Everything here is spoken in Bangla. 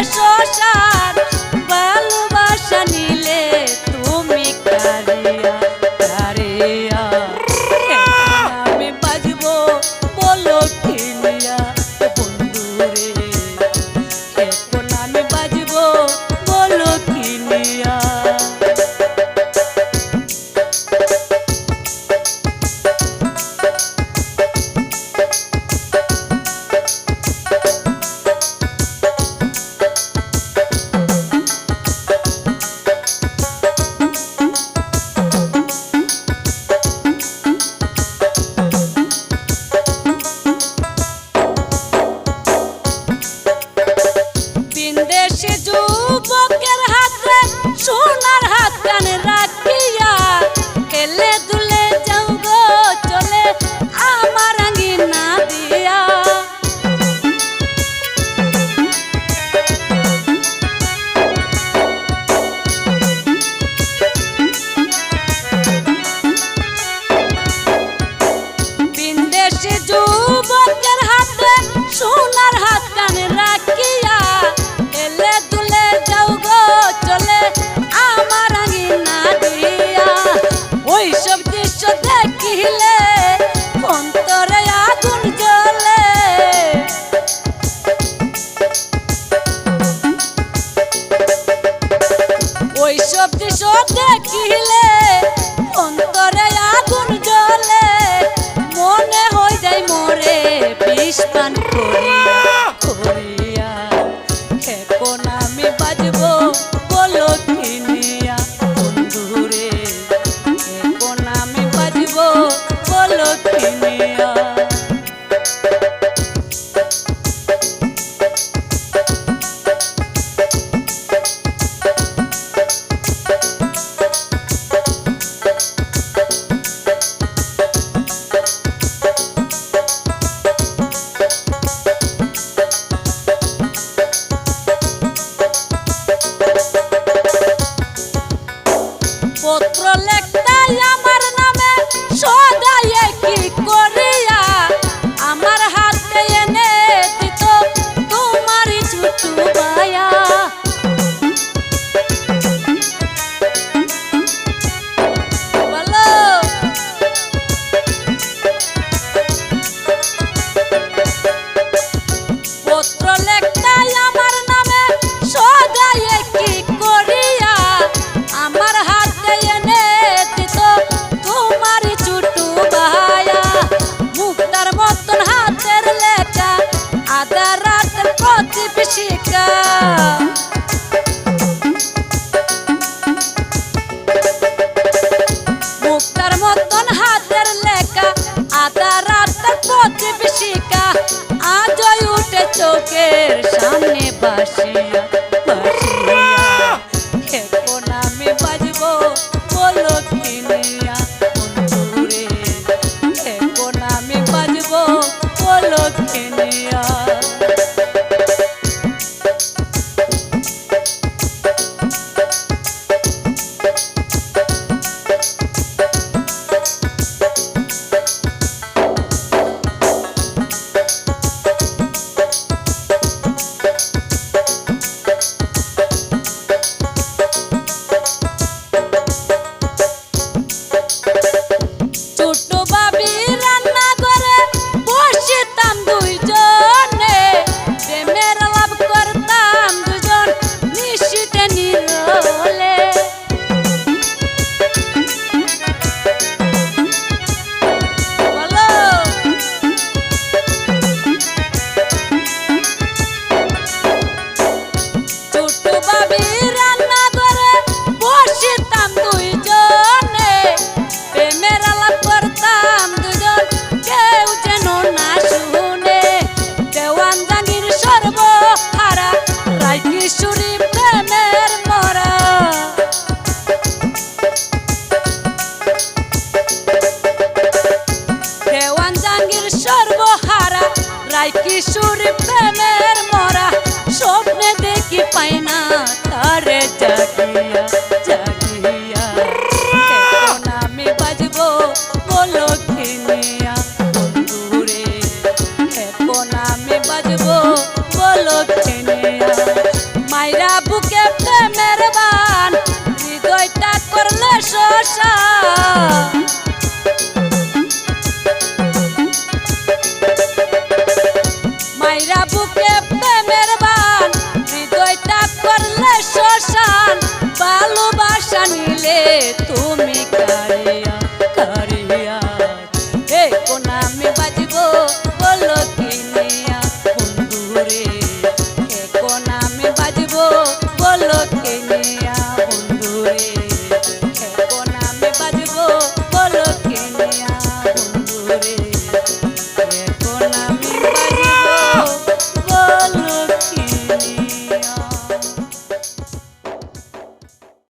শশার ভালোবাসা নিলে তুমি কারিয়া কারিয়া আমি বাজবো বলো কিনিয়া বন্ধুরে এখন আমি বাজবো বলো কিনিয়া বিন্দেশি যুবকের হাতে সোনার হাত কানে রাখিয়া খেলে দুলে যাও গো চলে আমার আঙ্গিনা দিয়া বিন্দেশি যুবকের হাতে সোনার হাত কানে রাখিয়া এলে দুলে যাও গো চলে আমার আঙ্গিনা দিয়া ওই সব দৃশ্য দেখিলে অন্তরে আগুন জ্বলে ওই সব দৃশ্য দেখিলে অন্তরে আগুন জ্বলে মনে হয়ে যায় মোরে বিষ পান করিয়া করিয়া এখন আমি বাজবো বলো কিনিয়া বন্ধুরে এখন আমি বাজবো বলো কিনিয়া পত্র লেখতাই আমার নামে সদায়ে কি করিয়া আমার হাতে এনে দিত তোমারই ছুটু ভায়া বলো পত্র লেখতাই আমার নামে সদায়ে কি করিয়া আমার হাতে এনে দিত তোমারই ছুটু ভায়া মুক্তার মতন হাতের লেখা আধা রাতের প্রতিবেশিকা মুক্তার মতন হাতের লেখা আধা রাতের প্রতিবেশিকা আজই উঠে চোখের সামনে বাসিয়া বাসিয়া এখন আমি বাজবো বলো কিনিয়া বন্ধুরে এখন আমি বাজবো বলো কিনিয়া ছোট বাবি রান্না করে বসিতাম দুইজনে প্রেমের লাভ করতাম দুজন নিশিতে নিরলে বলো ছোট বাবি রান্না করে বসিতাম দুইজনে প্রেমের আলাপ করতাম দুজন কেউ যেন না শুনে দেওয়ান জাঙ্গির সর্বহারা রায় কিশোরী প্রেমের মরা দেওয়ান জাঙ্গির সর্বহারা রায় কিশোরী প্রেমের মরা স্বপ্নে দেখি পাই না তারে জাগিয়া জাগিয়া এখন আমি বাজবো বলো কিনিয়া বন্ধুরে এখন আমি বাজবো বলো কিনিয়া আশা